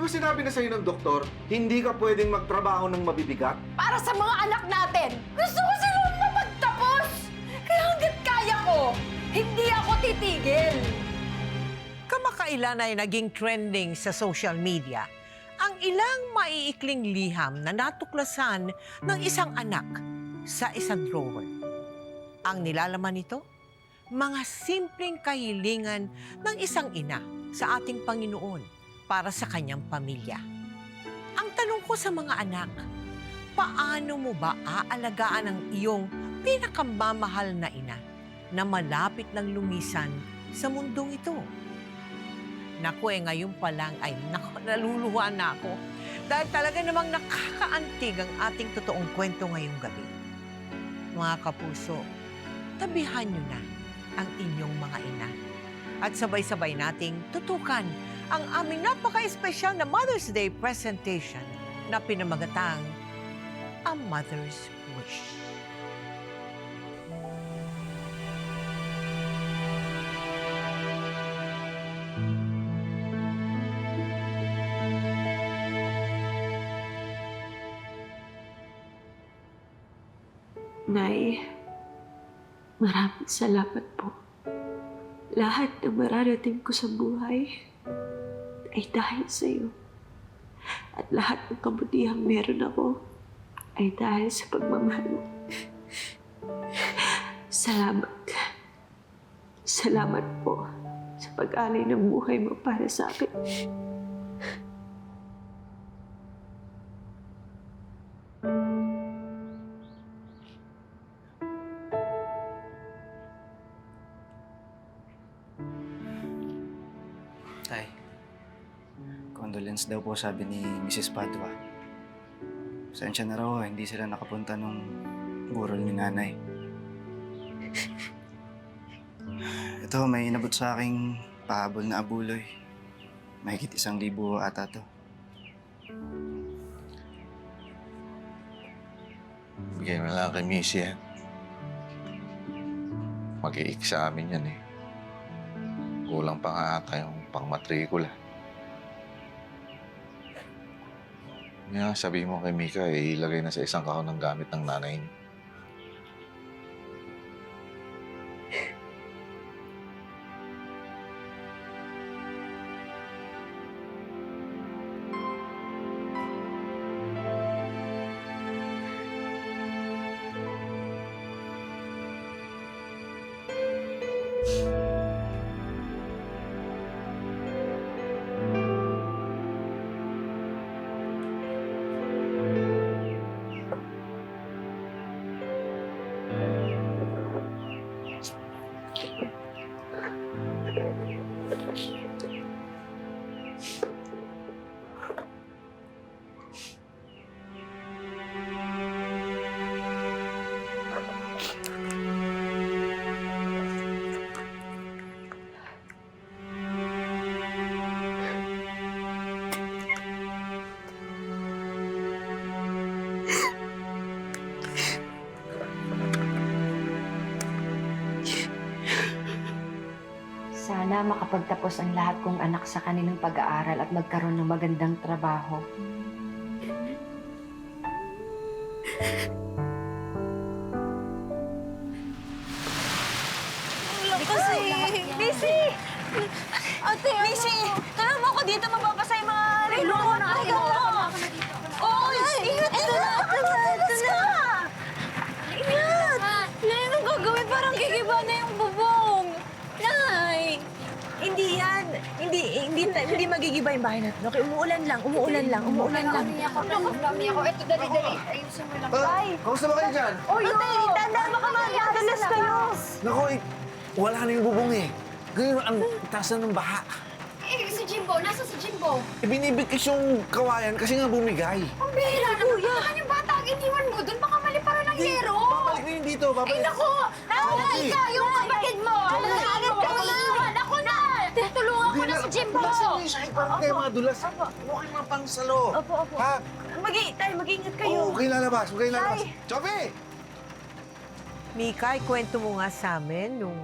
ba sinabi na sa'yo ng doktor, hindi ka pwedeng magtrabaho ng mabibigat? Para sa mga anak natin, gusto ko silang mapagtapos! Kaya hanggat kaya ko, hindi ako titigil! Kamakailan ay naging trending sa social media ang ilang maiikling liham na natuklasan ng isang anak sa isang drawer. Ang nilalaman nito, mga simpleng kahilingan ng isang ina sa ating Panginoon para sa kanyang pamilya. Ang tanong ko sa mga anak, paano mo ba aalagaan ang iyong pinakamamahal na ina na malapit ng lumisan sa mundong ito? Naku, ngayon pa lang ay naluluha na ako dahil talaga namang nakakaantig ang ating totoong kwento ngayong gabi. Mga kapuso, tabihan niyo na ang inyong mga ina at sabay-sabay nating tutukan ang aming napaka-espesyal na Mother's Day presentation na pinamagatang A Mother's Wish. Nay, maraming salamat po. Lahat ng mararating ko sa buhay ay dahil sa iyo. At lahat ng kabutihang meron ako ay dahil sa pagmamahal mo. Salamat. Salamat po sa pag-alay ng buhay mo para sa akin. Tay, condolence daw po sabi ni Mrs. Padua. Pasensya na raw, hindi sila nakapunta nung burol ni nanay. Ito, may inabot sa aking pahabol na abuloy. Mahigit 1,000 ata to. Bigyan mo lang kay Missy yan. Mag-i-examine yan eh. Kulang pa nga ata yung pang-matrikula. Kaya sabihin mo kay Mika, ilagay na sa isang kahon ng gamit ng nanay niya. Sana makapagtapos ang lahat kong anak sa kanilang pag-aaral at magkaroon ng magandang trabaho. Missy! Ate, Missy! Tulungan mo ako dito, mababasa yung mga relo ko na akin. Oo, ingat ka na! Alas ka! Ingat! Nay, anong gagawin? Parang gigiba na yung bubong. Nay! Hindi yan. Hindi magigiba yung bahay natin. Okay, umuulan lang. Dami ako. Ito, dali. Ayusin mo lang. Kamusta ba kayo dyan? Oy, ate, tanda, baka magadalas kayo. Naku, wala na yung bubong eh. Ngayon, ang taas na ng baha. Si Jimbo, nasa si Jimbo? Ibinibigkis yung kawayan kasi nga bumigay. Ang bihira naman. Baka yung bata ang iniwan mo doon, baka malipara ng yero. Babalik na yun dito, Ay, babalik. naku! Nay, ikaw, yung kapatid mo! Alam na agad ka iiwan! Ako na! Tulungan ko na si Jimbo! Bulasan mo yung sakit, parang kayo mga dulas. Ano kayo mga pangsalo? Opo. Ha? Mag-iingat kayo. Oo, huwag kayo lalabas, huwag kayo lalabas. Tay! Chope! Mika, kwento mo nga sa amin nung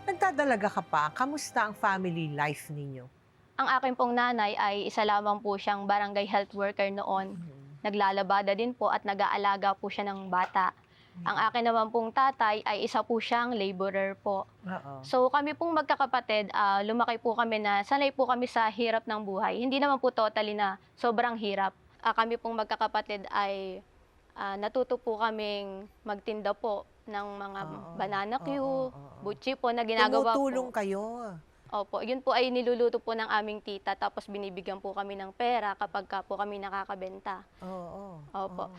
nagdadalaga ka pa, kamusta ang family life ninyo? Ang akin pong nanay ay isa lamang po siyang barangay health worker noon. Naglalabada din po at nag-aalaga po siya ng bata. Ang akin naman pong tatay ay isa po siyang laborer po. Oo. So kami pong magkakapatid, lumaki po kami na sanay po kami sa hirap ng buhay. Hindi naman po totally na sobrang hirap. Kami pong magkakapatid ay natuto po kaming magtinda po ng mga banana cue, butchi po na ginagawa Tumutulong po. kayo. Opo, yun po ay niluluto po ng aming tita tapos binibigyan po kami ng pera kapag ka po kami nakakabenta. Oo. Opo.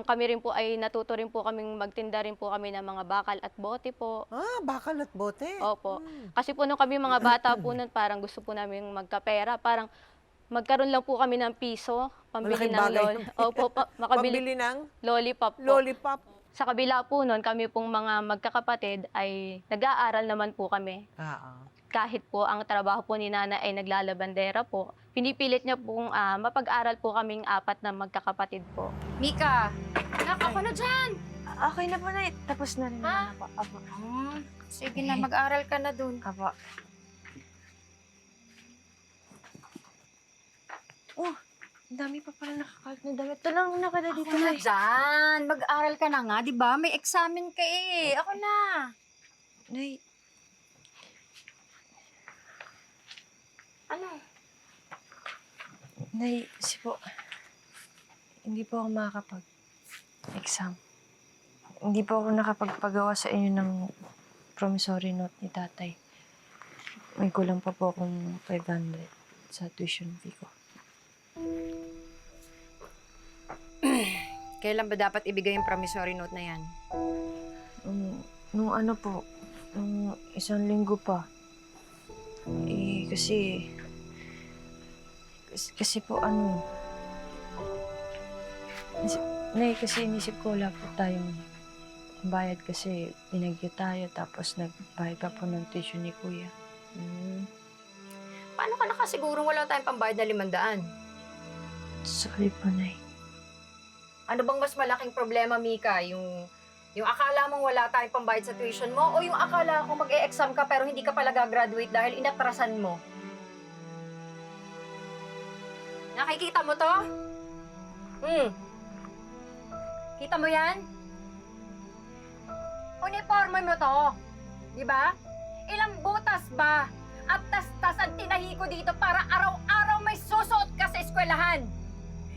Kami rin po ay natuto rin po kaming magtinda rin po kami ng mga bakal at bote po. Bakal at bote. Opo. Kasi po nung kami mga bata po nun, parang gusto po namin magkapera. Parang magkaroon lang po kami ng piso, pambili Malaking ng bagay loli. Opo, makabili Pambili ng lollipop po. lollipop. Sa kabila po nun, kami pong mga magkakapatid ay nag-aaral naman po kami. Kahit po ang trabaho po ni Nana ay naglalabandera po, pinipilit niya pong mapag-aral po kaming 4 na magkakapatid po. Mika, anak, ako na dyan. Okay na po, Nay. Tapos na rin Ha? naman po. Apo. Sige na, mag-aral ka na dun. Apo. Oh, ang dami pa pala nakakalat na damit. Ito lang na kada dito, Ako na Nay. dyan. Mag-aral ka na nga, di ba? May examen ka eh. Ako na. Nay, Ano? Nay, kasi po, hindi po ako makakapag-exam. Hindi po ako nakapagpagawa sa inyo ng promissory note ni tatay. May kulang pa po akong 500 sa tuition fee ko. Kailan ba dapat ibigay yung promissory note na yan? Nung ano po, nung 1 linggo pa. Kasi po Nay, kasi inisip ko wala po tayong bayad kasi binagyo tayo tapos nagbayad pa po ng tuition ni Kuya. Paano ka nakasigurong wala tayong pambayad na 500? Sorry po, Nay. Ano bang mas malaking problema, Mika? Yung akala mong wala tayong pambayad sa tuition mo o yung akala ko mag-e-exam ka pero hindi ka pala gagraduate dahil inatrasan mo? Nakikita mo to? Kita mo yan? Uniforme mo to. Di ba? Ilang butas ba? At tas-tas ang tinahi ko dito para araw-araw may susuot ka sa eskwelahan.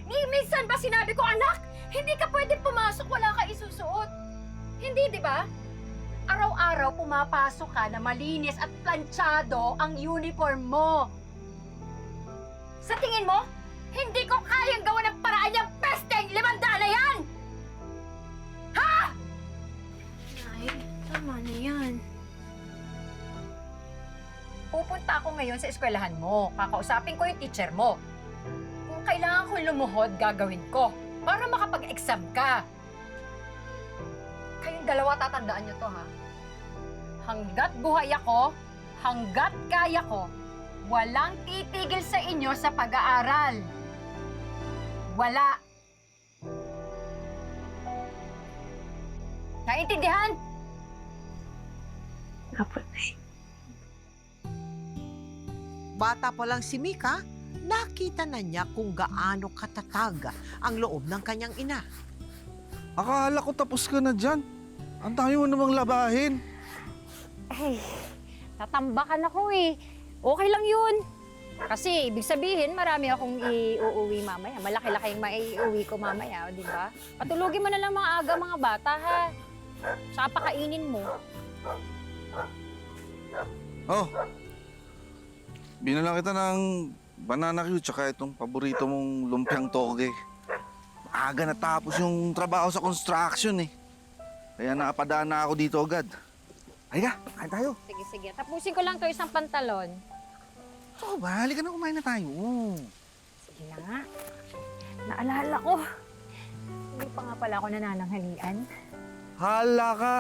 Ni minsan ba sinabi ko, anak, hindi ka pwede pumasok, wala ka isusuot. Hindi, di ba? Araw-araw pumapasok ka na malinis at planchado ang uniform mo. Sa tingin mo, hindi ko kayang gawa ng paraan yung pesteng 500 na yan! Ha? Nay, tama na yan. Pupunta ako ngayon sa eskwelahan mo. Kakausapin ko yung teacher mo. Kung kailangan ko lumuhod, gagawin ko. Para makapag-exam ka. Kayong dalawa, tatandaan nyo to, ha? Hanggat buhay ako, hanggat kaya ko, walang titigil sa inyo sa pag-aaral. Wala. Naintindihan? Apo, Nay. Bata pa lang si Mika, nakita na niya kung gaano katatag ang loob ng kanyang ina. Akala ko tapos ka na dyan. Ang dami mo namang labahin. Ay, tatambakan ako eh. Okay lang yun. Kasi ibig sabihin, marami akong iuuwi mamaya. Malaki-laki yung maiuwi ko mamaya, di ba? Patulugin mo na lang mga aga mga bata, ha? Saka pakainin mo. Oh, binalang kita ng banana cue tsaka itong paborito mong lumpiang toge. Aga natapos yung trabaho sa construction eh. Kaya nakapadaan na ako dito agad. Halika, kain tayo. Sige, sige. Tapusin ko lang to isang pantalon. So ba, halika na kumain na tayo. Sige na nga. Naalala ko. Hindi pa nga pala ako nanananghalian. Hala ka!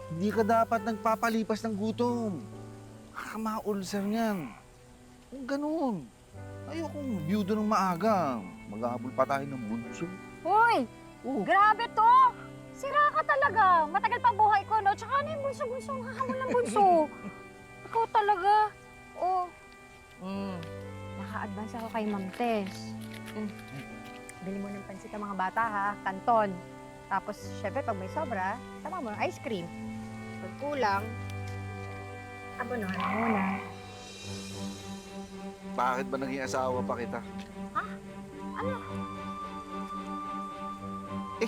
Hindi ka dapat nagpapalipas ng gutom. Makaka-ulcer niyan. Kung ganun. Ayokong biyudo ng maaga. Maghahabol pa tayo ng bunso. Hoy! Grabe to! Sira ka talaga. Matagal pa buhay ko, no? Tsaka ano yung bunso-bunso? Ang hahamon ng bunso. Ikaw talaga. Oh. Naka-advance ako kay Ma'am Tess. Bili mo ng pansit ang mga bata ha, kanton. Tapos, syempre, pag may sobra, sama mo ng ice cream. Pag kulang, abonohan mo muna. Bakit ba naging asawa pa kita? Ano?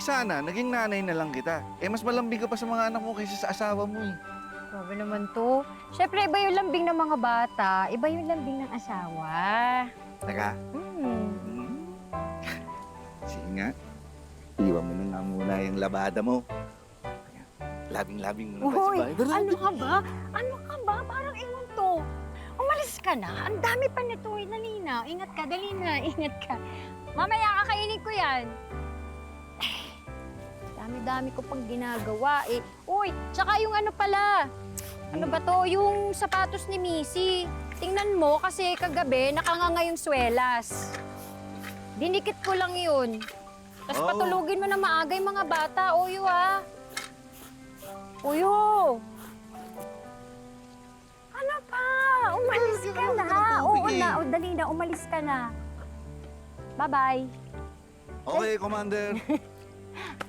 Sana, naging nanay na lang kita. Mas malambing ka pa sa mga anak mo kaysa sa asawa mo eh. Grabe naman to. Syempre, iba yung lambing ng mga bata, iba yung lambing ng asawa. Teka. Sige nga. Iwan mo na nga muna yung labada mo. Labing-labing mo na pa sa Uy, bahay. Dali, ano ka ba? Ano ka ba? Parang ewan to. Umalis ka na. Ang dami pa nito. Dali na. Ingat ka. Dali na. Ingat ka. Mamaya kakainin ko yan. Dami-dami ko pang ginagawa eh. Uy, tsaka yung ano pala. Ano ba to? Yung sapatos ni Missy. Tingnan mo kasi kagabi nakanganga yung swelas. Dinikit ko lang yun. Tapos Oh. patulugin mo na maaga yung mga bata. Uyo ah. Uyo! Ano pa? Umalis ka na. Oo na. O, dali na. Umalis ka na. Bye-bye. Okay, Commander.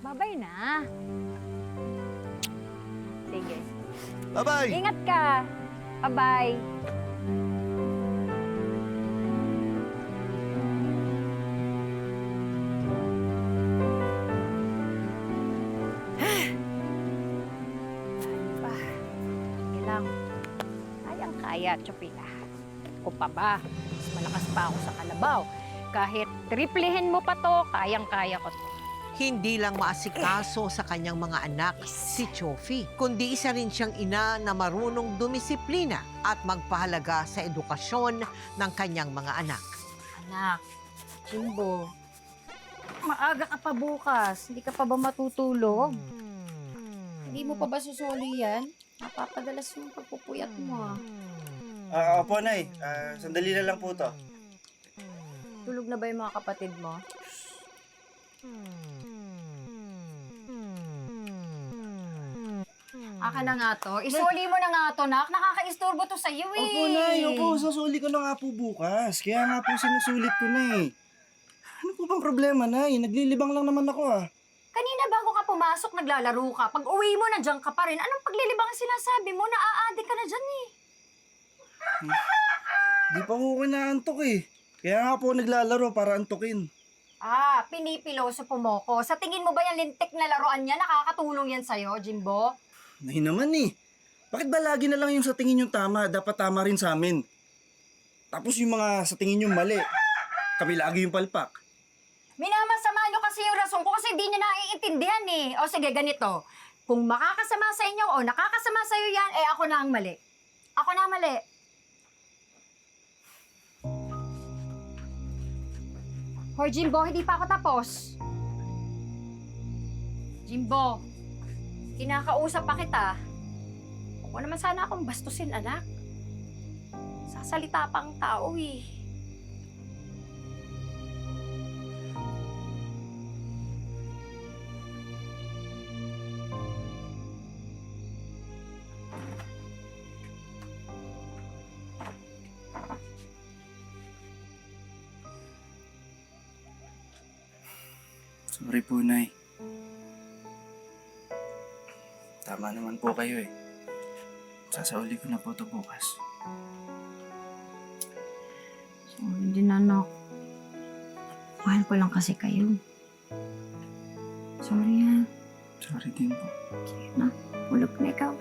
Bye-bye na. Sige. Bye-bye! Ingat ka. Bye-bye. Sige lang. Kayang-kaya, Chopina. Kung pa ba, mas malakas pa ako sa kalabaw. Kahit triplehin mo pa to, kayang-kaya ko to. Hindi lang maasikaso sa kanyang mga anak si Chofi, kundi isa rin siyang ina na marunong dumisiplina at magpahalaga sa edukasyon ng kanyang mga anak. Anak, Jimbo, maaga ka pa bukas. Hindi ka pa ba matutulog? Hindi mo pa ba susuli yan? Napapadalas yung pagpupuyat mo. Opo, Nay. Sandali na lang po to. Tulog na ba yung mga kapatid mo? Aka na nga to. Isuli mo na nga to, nak. Nakaka-istorbo to sa'yo eh. Opo, Nay. Opo, sasuli ko na nga po bukas. Kaya nga po sinusulit ko na eh. Ano po bang problema, Nay? Naglilibang lang naman ako ah. Kanina bago ka pumasok, naglalaro ka. Pag uwi mo, nandiyan ka pa rin. Anong paglilibang ang sinasabi mo? Naa-addict ka na dyan eh. Di pa ko kinaantok eh. Kaya nga po naglalaro para antukin. Pinipiloso po mo ko. Sa tingin mo ba yung lintik na laruan niya, nakakatulong yan sa'yo, Jimbo? Nay naman eh. Bakit ba lagi na lang yung sa tingin yung tama, dapat tama rin sa amin? Tapos yung mga sa tingin yung mali, kami lagi yung palpak. Minamasama niyo kasi yung rason ko kasi di niyo naiintindihan eh. O sige, ganito. Kung makakasama sa inyo o nakakasama sa'yo yan, eh ako na ang mali. Ako na ang mali. Hoy, Jimbo, hindi pa ako tapos. Jimbo, kinakausap pa kita. Huwag mo naman sana akong bastusin, anak. Sasalita pa ang tao eh. Sorry po, Nay. Tama naman po kayo eh. Sasauli ko na po ito bukas. Sorry din, anak. Mahal ko lang kasi kayo. Sorry ha. Sorry din po. Sige na. Ulog na ikaw.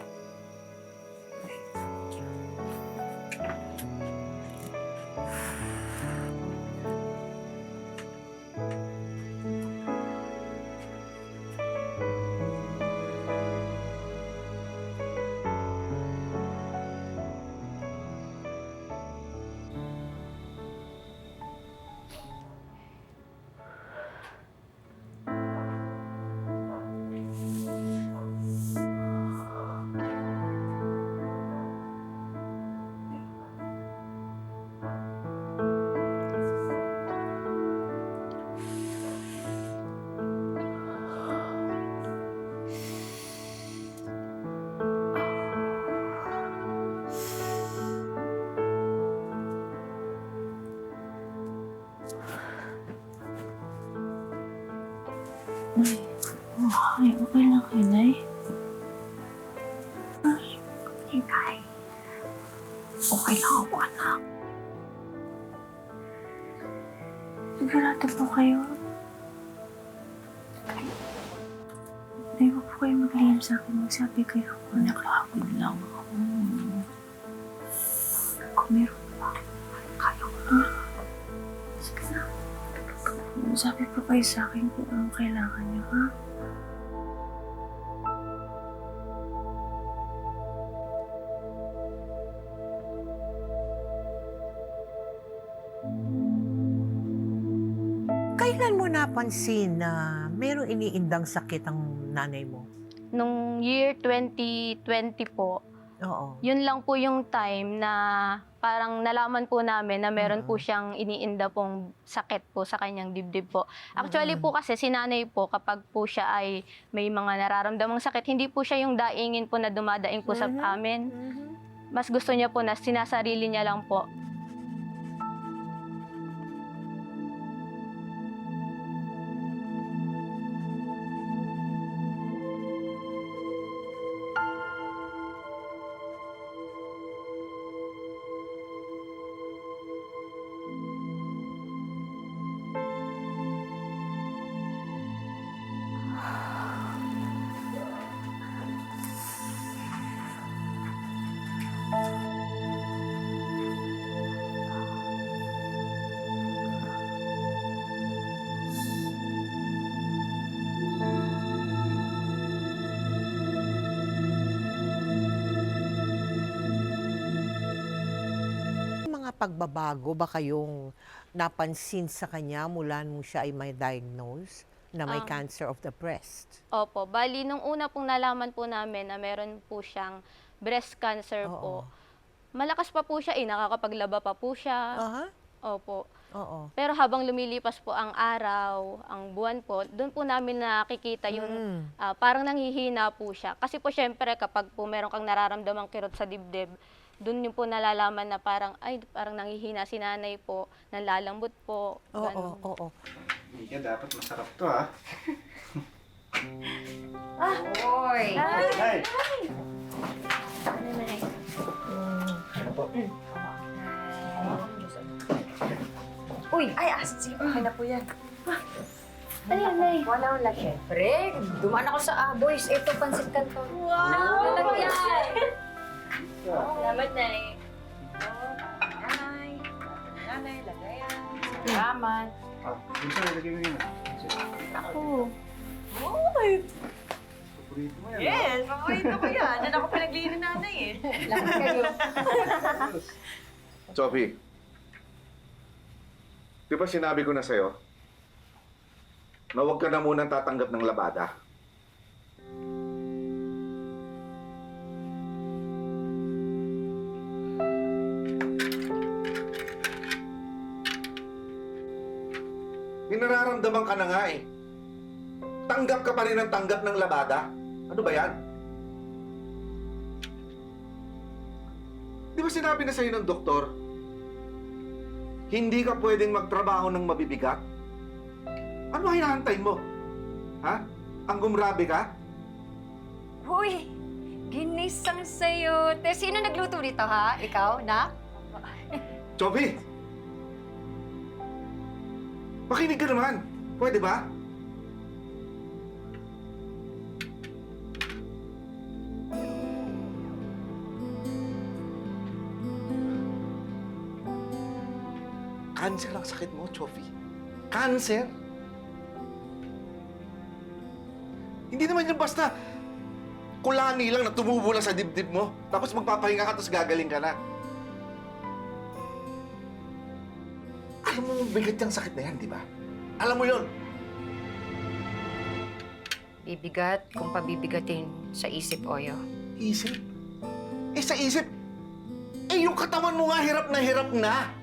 Ay, okay lang kayo, Nay. Nay. Okay lang ako, anak. Sigurado po kayo. Nay, huwag po kayo maglihim sa akin. Magsabi kayo. Naglakad lang ako. Kung meron pa, kaya ko na. Sige na. Magsabi po kayo sa akin kung anong kailangan niyo, ha? Kailan mo napansin na merong iniindang sakit ang nanay mo? Nung year 2020 po, Oo. yun lang po yung time na parang nalaman po namin na meron po siyang iniinda pong sakit po sa kanyang dibdib po. Actually po kasi si nanay po kapag po siya ay may mga nararamdamang sakit, hindi po siya yung daingin po na dumadaing po sa amin. Mas gusto niya po na sinasarili niya lang po. Mga pagbabago ba kayong napansin sa kanya mula nung siya ay may diagnose na may cancer of the breast? Opo, bali nung una pong nalaman po namin na meron po siyang breast cancer po. Malakas pa po siya nakakapaglaba pa po siya. Aha. Opo. Oo. Pero habang lumilipas po ang araw, ang buwan po, doon po namin nakikita yung parang nanghihina po siya. Kasi po syempre kapag po meron kang nararamdamang kirot sa dibdib, doon yung po nalalaman na parang nanghihina si nanay po, nalalambot po. Oo, ganun. oo. Hindi dapat masarap to, ha? Oy! Nay! Ano po? Uy! Ay, sige. Okay na po yan. Ano yan, Nay? Wala lang. Siyempre, dumaan ako sa Aboys. Ito, pansit kanton. Wow! Lalagyan! Salamat, Nay. Nanay, lagayan. Salamat. Minsan, ilagay mo yun. Paborito mo yan. Yes, paborito ko yan. Yan ako pinaglihi ni nanay eh. Lahat kayo. Sophie, di ba sinabi ko na sa'yo na huwag ka na munang tatanggap ng labada? Nararamdaman ka na nga eh. Tanggap ka pa rin ng tanggap ng labada. Ano ba yan? Di ba sinabi na sa'yo ng doktor, hindi ka pwedeng magtrabaho ng mabibigat? Ano hinahantay mo? Ha? Ang gumrabe ka? Uy! Ginisang sa'yo. Te, sino nagluto dito, ha? Ikaw, na? Chobi! Makinig ka naman. Pwede ba? Cancer ang sakit mo, Chofi. Cancer? Hindi naman yung basta kulani lang na tumubo lang sa dibdib mo. Tapos magpapahinga ka, tapos gagaling ka na. Alam mo, bigat yung sakit na yan, di ba? Alam mo yon. Bibigat kung pabibigatin sa isip, Oyo. Isip? Eh, sa isip, yung katawan mo nga hirap na.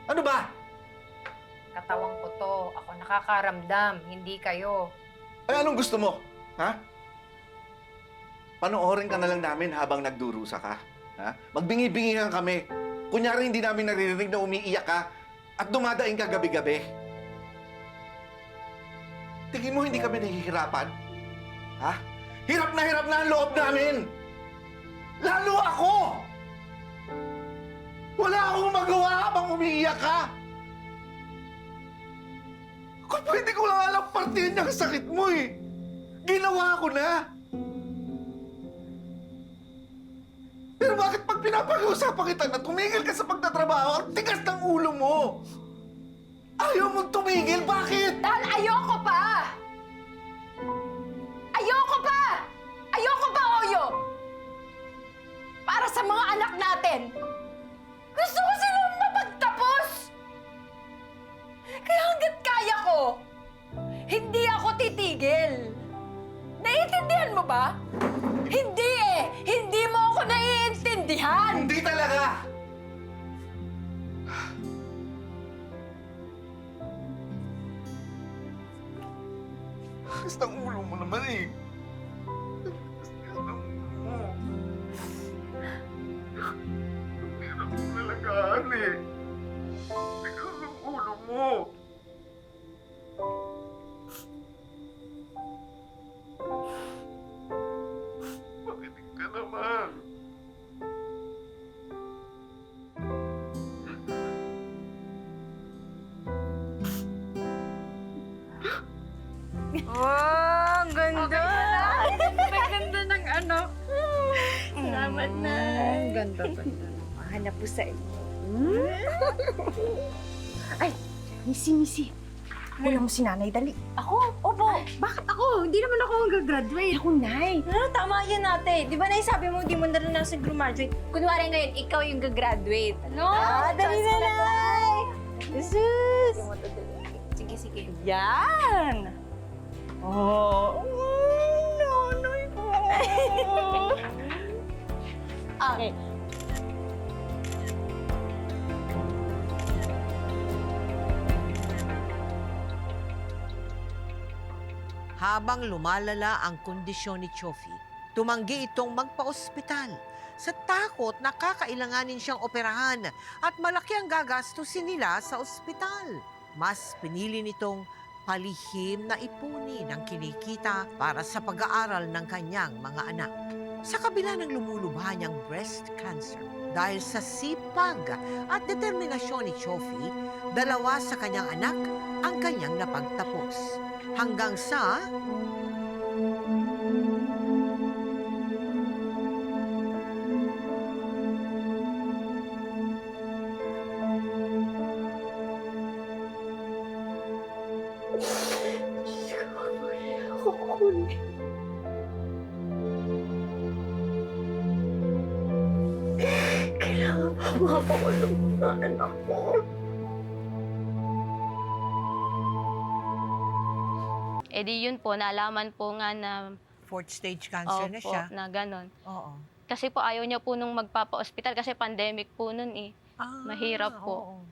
Ano ba? Katawan ko to. Ako nakakaramdam, hindi kayo. Ay, anong gusto mo? Ha? Panoorin ka na lang namin habang nagdurusa ka. Ha? Magbingi-bingihan kami. Kunyari hindi namin naririnig na umiiyak ka at dumadaing ka gabi-gabi. Tingin mo hindi kami nahihirapan? Ha? Hirap na ang loob namin! Lalo ako! Wala akong magawa habang umiiyak ka! Kung pwede ko lang alam partihin niya ang sakit mo eh! Ginawa ko na! Pero bakit pag pinapag-uusapan kita na tumigil ka sa pagtatrabaho, ang tigas ng ulo mo? Ayaw mong tumigil, bakit? Dahil ayoko pa! Ayoko pa! Ayoko pa, Oyo! Para sa mga anak natin! Gusto ko silang mapagtapos! Kaya hanggat kaya ko, hindi ako titigil! Naiintindihan mo ba? Hindi eh! Hindi mo ako naiintindihan! Hindi talaga! Basta ang ulo mo naman eh. Basta ang ulo mo. Hirap mo nalagaan eh. Basta ang ulo mo. Makinig ka naman. Wow, ang ganda! Ang ganda ng anak. Salamat na. Ang ganda. Hanap po sa inyo. Ay, Missy. Wala mo si Nanay, dali. Ako? Opo. Bakit ako? Hindi naman ako mag-graduate. Ako, Nay. Tama yan ate. Di ba naisabi mo di mo naranasan graduate? Kunwari ngayon, ikaw yung gagraduate. No? Dali na, Nay. Jesus. Sige. Yan. Oh. Nanay ko. Okay. Habang lumalala ang kondisyon ni Chofi, tumanggi itong magpa-ospital sa takot na kakailanganin siyang operahan at malaki ang gagastusin nila sa ospital. Mas pinili nitong palihim na ipunin ang kinikita para sa pag-aaral ng kanyang mga anak. Sa kabila ng lumulubha niyang breast cancer, dahil sa sipag at determinasyon ni Chofi, 2 sa kanyang anak ang kanyang napagtapos. Hanggang sa Kailangan pa makapakulong mga anak ko. Eh di yun po, naalaman po nga na, 4th stage cancer na siya. na gano'n. Oo. Kasi po ayaw niya po nung magpapa-ospital kasi pandemic po nun eh. Mahirap po. Oo.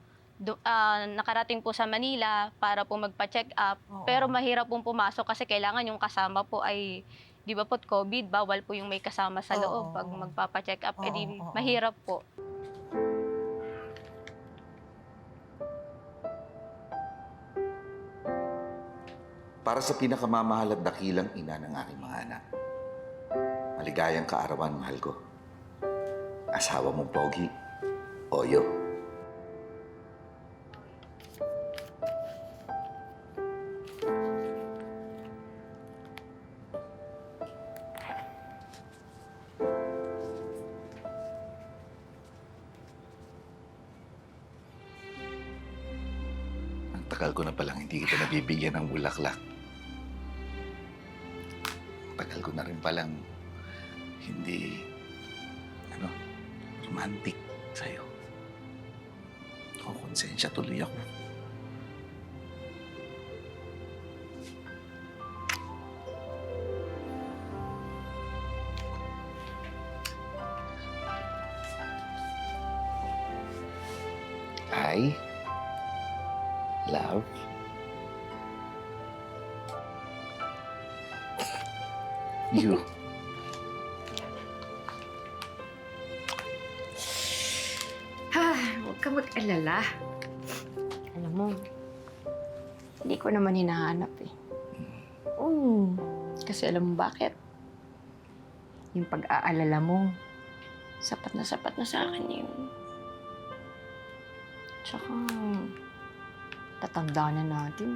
Nakarating po sa Manila para po magpa-check up. Oo. Pero mahirap pong pumasok kasi kailangan yung kasama po ay, di ba po, COVID, bawal po yung may kasama sa loob Oo. pag magpapa-check up. Eh di, Oo. mahirap po. Para sa pinakamamahal at dakilang ina ng aking mga anak. Maligayang kaarawan, mahal ko. Asawa mong pogi, Oyo. Ang tagal ko na palang hindi kita nabibigyan ng bulaklak. Tagal ko na rin palang hindi, romantic sa'yo. Konsensya tuloy ako. I love you. Huwag ka mag-alala. Alam mo, hindi ko naman hinahanap eh. Kasi alam mo bakit? Yung pag-aalala mo, sapat na sa akin yun. Tsaka, tatanda na natin.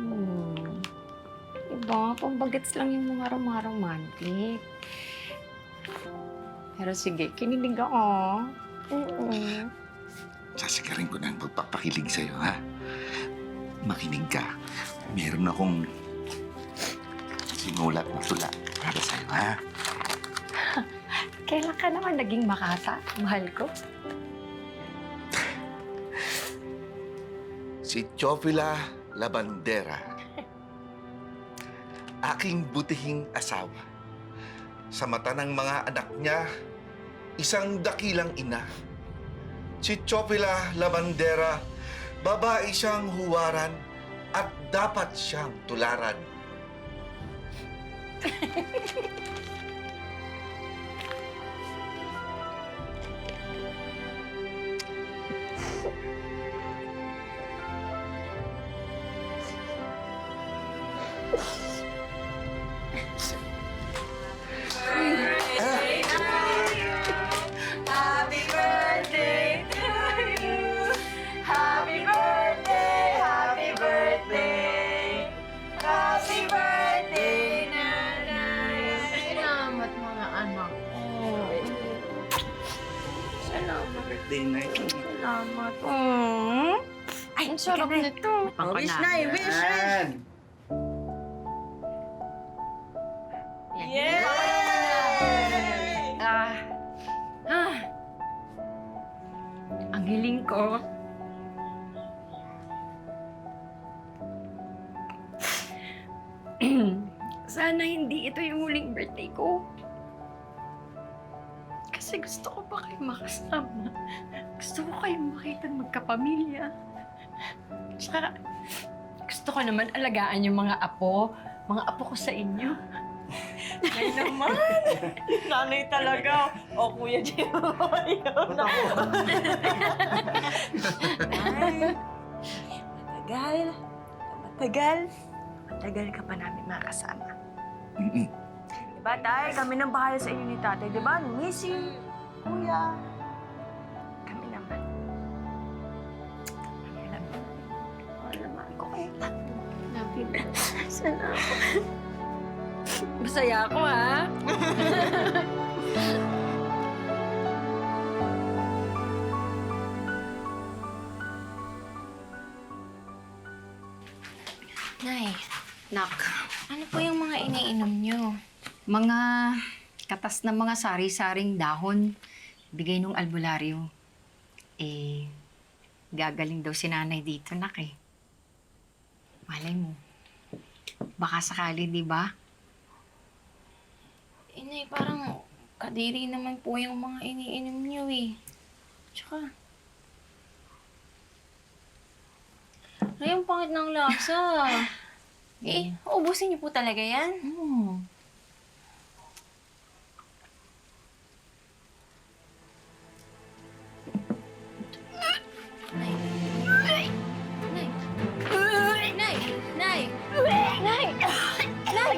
Diba? Pambagets lang yung mga romantic. Pero sige, kinilig ako. Sasagarin ko na ang pagpapakilig sa'yo, ha? Makinig ka. Meron akong sinulat na tula para sa'yo, ha? Kailan ka naman naging makata, mahal ko? Si Chofila Labandera, aking butihing asawa. Sa mata ng mga anak niya, isang dakilang ina. Si Chofila Labandera, babae siyang huwaran at dapat siyang tularan. Happy birthday to you. Happy birthday, happy birthday. Happy birthday, nanay. Salamat mga anak ko. Salamat. Birthday night. Salamat. Ay, ang sarap nito. Wish na eh, wish. Ang hiling ko. Sana hindi ito yung huling birthday ko. Kasi gusto ko pa kayo makasama. Gusto ko kayong makita magkapamilya. Tsaka, gusto ko naman alagaan yung mga apo ko sa inyo. Ay naman. Nanay talaga. O Kuya Jim. Ayaw na. Matagal ka pa namin makasama. Diba, Tay? Kami nang bahala sa inyo ni Tatay. Diba? Ni Missy, Kuya. Kami naman. Alam ko kayo. Happy birthday. Sana ako. Masaya ako, ha? Nay, nak, ano po yung mga iniinom nyo? Mga katas na mga sari-saring dahon. Bigay nung albularyo. Gagaling daw si nanay dito, nak eh. Malay mo. Baka sakali, di ba? Inay, parang kadiri naman po yung mga iniinom nyo eh. Tsaka, ay, ang pangit ng lasa. Ubusin niyo po talaga yan? Nay. Nay. Nay. Nay. Nay. Nay. Nay.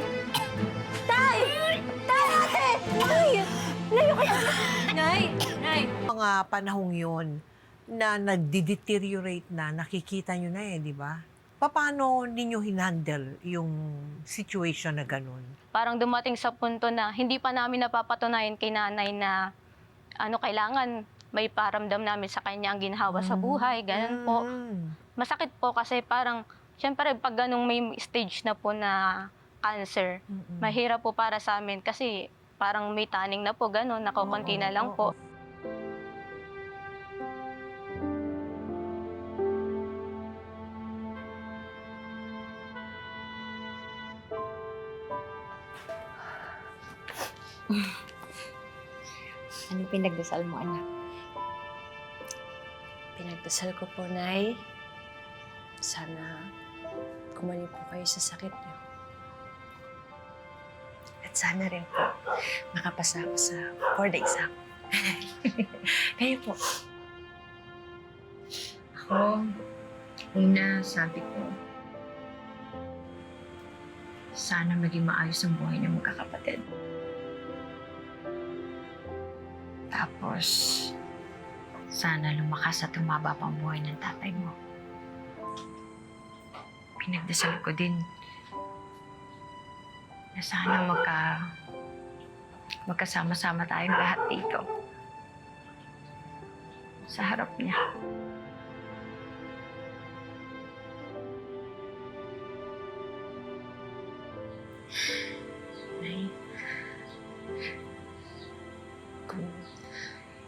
Tay! Tay, ate! Nay! Layo kayo! Nay! Nay! Mga panahong yun na nagdi-deteriorate na, nakikita nyo na di ba? Paano ninyo hinandle yung situation na ganun? Parang dumating sa punto na hindi pa namin napapatunayan kay nanay na kailangan may paramdam namin sa kanya ang ginhawa sa buhay, ganun po. Masakit po kasi parang, syempre pag ganung may stage na po na cancer, mahirap po para sa amin kasi parang may taning na po, ganun, nakakunti na lang po. Anong pinagdasal mo, anak? Pinagdasal ko po, Nay. Sana gumaling po kayo sa sakit niyo. At sana rin po makapasa ako sa board exam. Kayo po. Ako, una, sabi ko, sana maging maayos ang buhay niyo magkakapatid. Tapos, sana lumakas at tumaba pa ang buhay ng tatay mo. Pinagdasal ko din na sana magkasama-sama tayong lahat dito. Sa harap niya. Nay, kung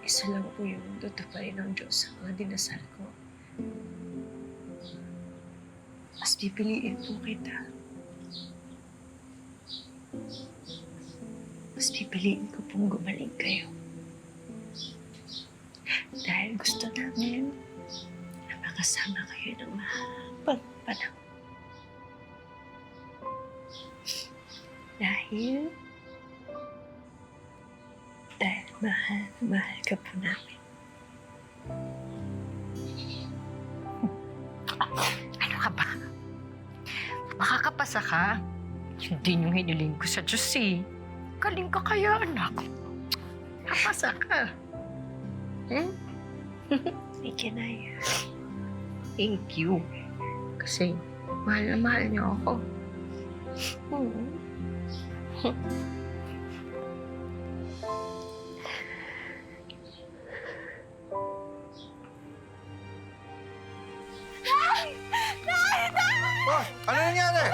isa lang po yung tutuparin ng Diyos sa mga dinasal ko, mas pipiliin po kita. Mas pipiliin ko pong gumaling kayo. Dahil gusto namin na makasama kayo ng mahabang panahon. Dahil mahal ka po namin. Ano ka ba? Makakapasa ka? Hindi yung hiniling ko sa Diyos eh. Galing ka kaya, anak. Kapasa ka. Sige, Nay. Thank you. Kasi mahal na mahal niyo ako. Oh, ano nangyari?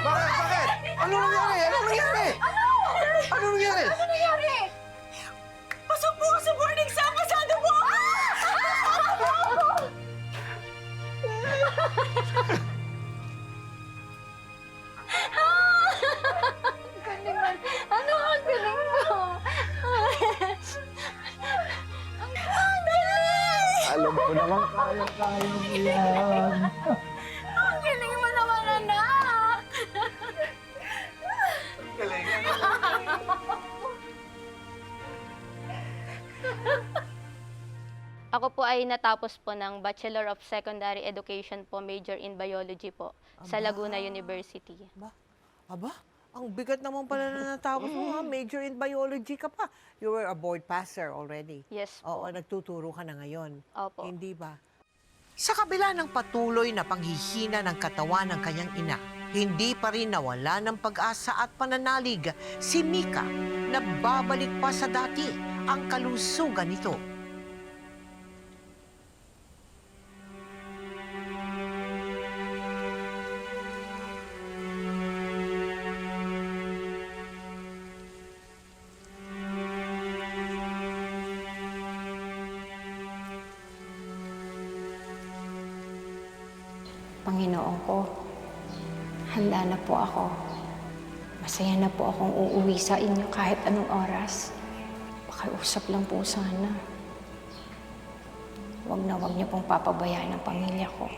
Bakit? Ano nangyari? Ano nangyari? Pasok po sa boarding sa pasado po! Ano ang galing mo? Alam ko naman kaya mo yan. Ang galing mo naman, anak! Ako po ay natapos po ng Bachelor of Secondary Education po, major in Biology po, sa Laguna University. Aba, ang bigat naman pala na natapos mo, ha? Major in biology ka pa. You were a board passer already. Yes Oo, po. nagtuturo ka na ngayon. Opo. Hindi ba? Sa kabila ng patuloy na panghihina ng katawan ng kanyang ina, hindi pa rin nawala ng pag-asa at pananalig si Mika na babalik pa sa dati ang kalusugan nito. Panginoon ko, handa na po ako. Masaya na po akong uuwi sa inyo kahit anong oras. Pakiusap lang po sana. Huwag na huwag niyo pong papabayaan ang pamilya ko.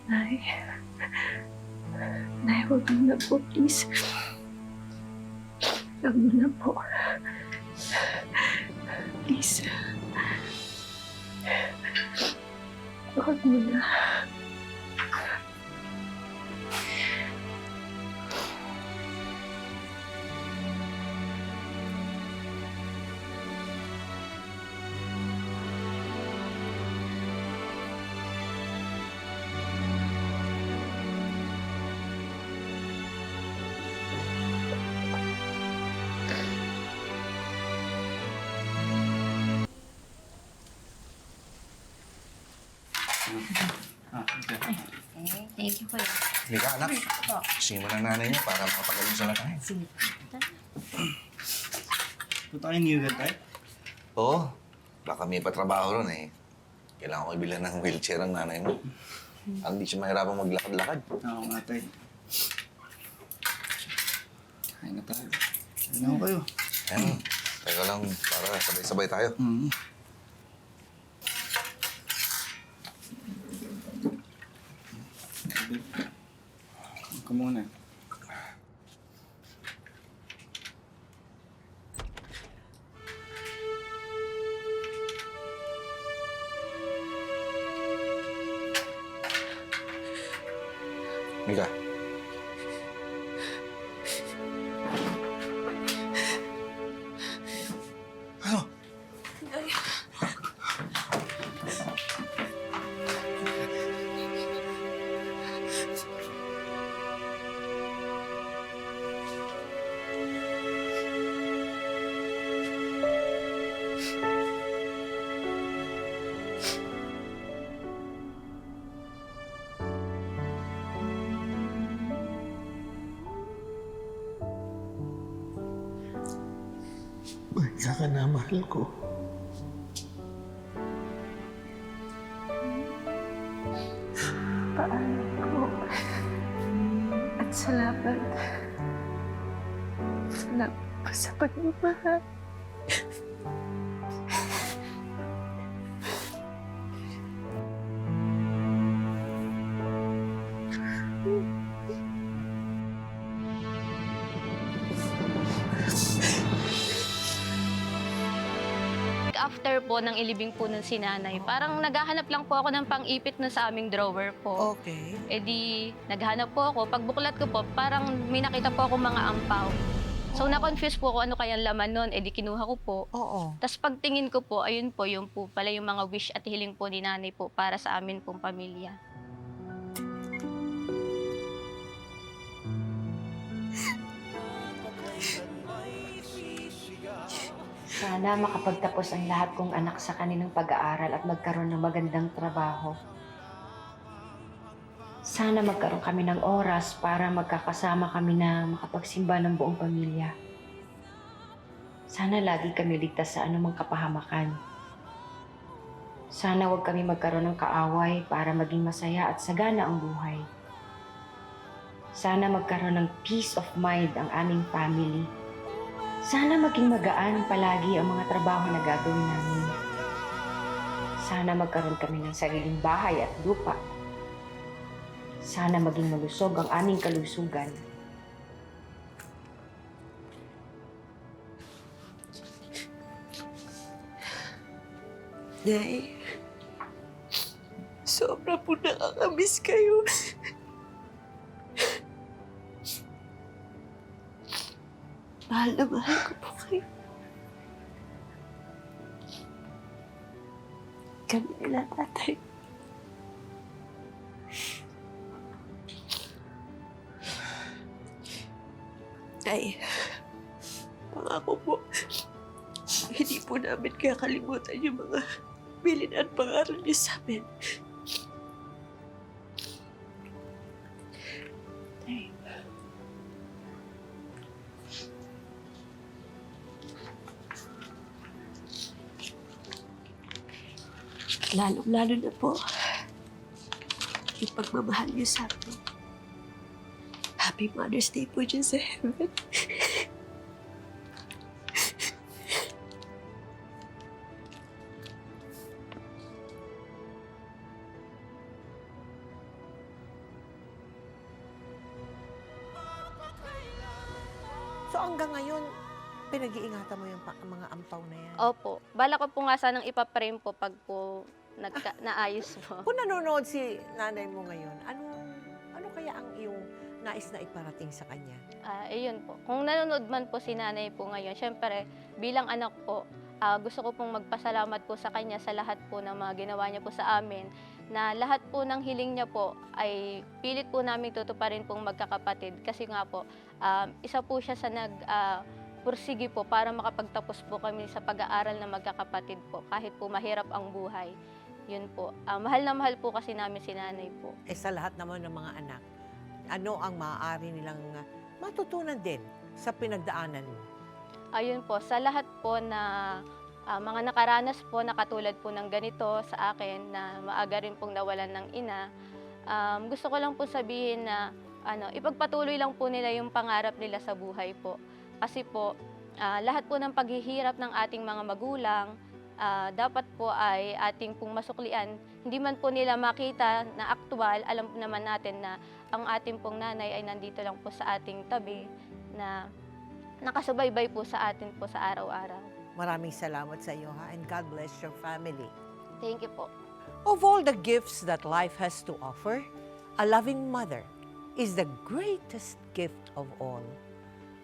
Nay. Nay, huwag mo na po, please. Huwag mo na po. Please. Huwag mo na. Thank you, Kuya. Mika, anak. Kasi mo ng nanay niyo para makapagaling sa lahat. Punta kayo New Year, tayo? Oo. Baka may patrabaho ron eh. Kailangan ko ibilhan ng wheelchair ang nanay mo. Parang di siya mahirapang maglakad-lakad. Oo nga, tayo. Kain na tayo. Kain na kayo. Ayan, teka lang para sabay-sabay tayo. Ka muna. Mika. Ano? Basta ka na, mahal ko. Paalam po. At salamat. Salamat po sa pagmamahal. After po ng ilibing po ng sinanay, parang naghahanap lang po ako ng pang-ipit na sa aming drawer po. Okay. E di, naghanap po ako. Pagbuklat ko po, parang may nakita po ako mga ampaw. So, na-confuse po ako ano kayang laman nun. E di, kinuha ko po. Oo. Tapos pagtingin ko po, ayun po, yung po pala yung mga wish at hiling po ni nanay po para sa amin pong pamilya. Sana makapagtapos ang lahat kong anak sa kanilang pag-aaral at magkaroon ng magandang trabaho. Sana magkaroon kami ng oras para magkakasama kami na makapagsimba ng buong pamilya. Sana lagi kami ligtas sa anumang kapahamakan. Sana huwag kami magkaroon ng kaaway para maging masaya at sagana ang buhay. Sana magkaroon ng peace of mind ang aming family. Sana maging magaan palagi ang mga trabaho na gagawin namin. Sana magkaroon kami ng sariling bahay at lupa. Sana maging malusog ang aming kalusugan. Nay, sobra po nakakamiss kayo. Mahal na mahal ko po kayo. Kami nila tatay. Nay, pangako po, hindi po namin kakalimutan yung mga bilin at pangaral niyo sa amin. Nay. Lalong-lalo na po yung pagmamahal niyo sa amin. Happy Mother's Day po dyan sa heaven. So hanggang ngayon, pinag-iingatan mo yung mga ampaw na yan? Opo. Bala ko po nga sanang ipaprame po pag po naayos po. Kung nanonood si nanay mo ngayon, ano kaya ang iyong nais na iparating sa kanya? Ayun po. Kung nanonood man po si nanay po ngayon, syempre bilang anak po, gusto ko pong magpasalamat po sa kanya sa lahat po ng mga ginawa niya po sa amin, na lahat po ng hiling niya po ay pilit po namin tutuparin pong magkakapatid. Kasi nga po, isa po siya sa pursige po para makapagtapos po kami sa pag-aaral na magkakapatid po, kahit po mahirap ang buhay. Yun po. Mahal na mahal po kasi namin si nanay po. Eh sa lahat naman ng mga anak, ano ang maaari nilang matutunan din sa pinagdaanan mo? Ayun po, sa lahat po na mga nakaranas po na katulad po ng ganito sa akin na maaga rin pong nawalan ng ina, gusto ko lang po sabihin na ipagpatuloy lang po nila yung pangarap nila sa buhay po. Kasi po, lahat po ng paghihirap ng ating mga magulang, dapat po ay ating pong masuklian. Hindi man po nila makita na aktual, alam naman natin na ang ating pong nanay ay nandito lang po sa ating tabi na nakasubaybay po sa atin po sa araw-araw. Maraming salamat sa iyo, ha? And God bless your family. Thank you po. Of all the gifts that life has to offer, a loving mother is the greatest gift of all.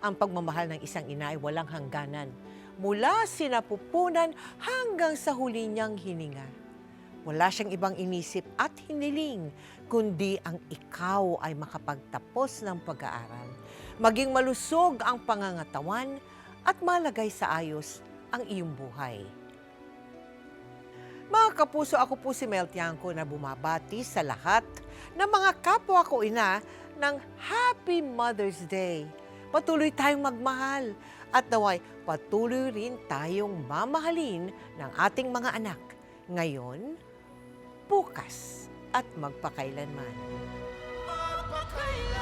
Ang pagmamahal ng isang ina ay walang hangganan, mula sinapupunan hanggang sa huli niyang hininga. Wala siyang ibang inisip at hiniling, kundi ang ikaw ay makapagtapos ng pag-aaral, maging malusog ang pangangatawan at malagay sa ayos ang iyong buhay. Mga kapuso, ako po si Mel Tiangco na bumabati sa lahat ng mga kapwa ko ina ng Happy Mother's Day. Patuloy tayong magmahal at naway patuloy rin tayong mamahalin ng ating mga anak ngayon, bukas at magpakailanman. Magpakailanman.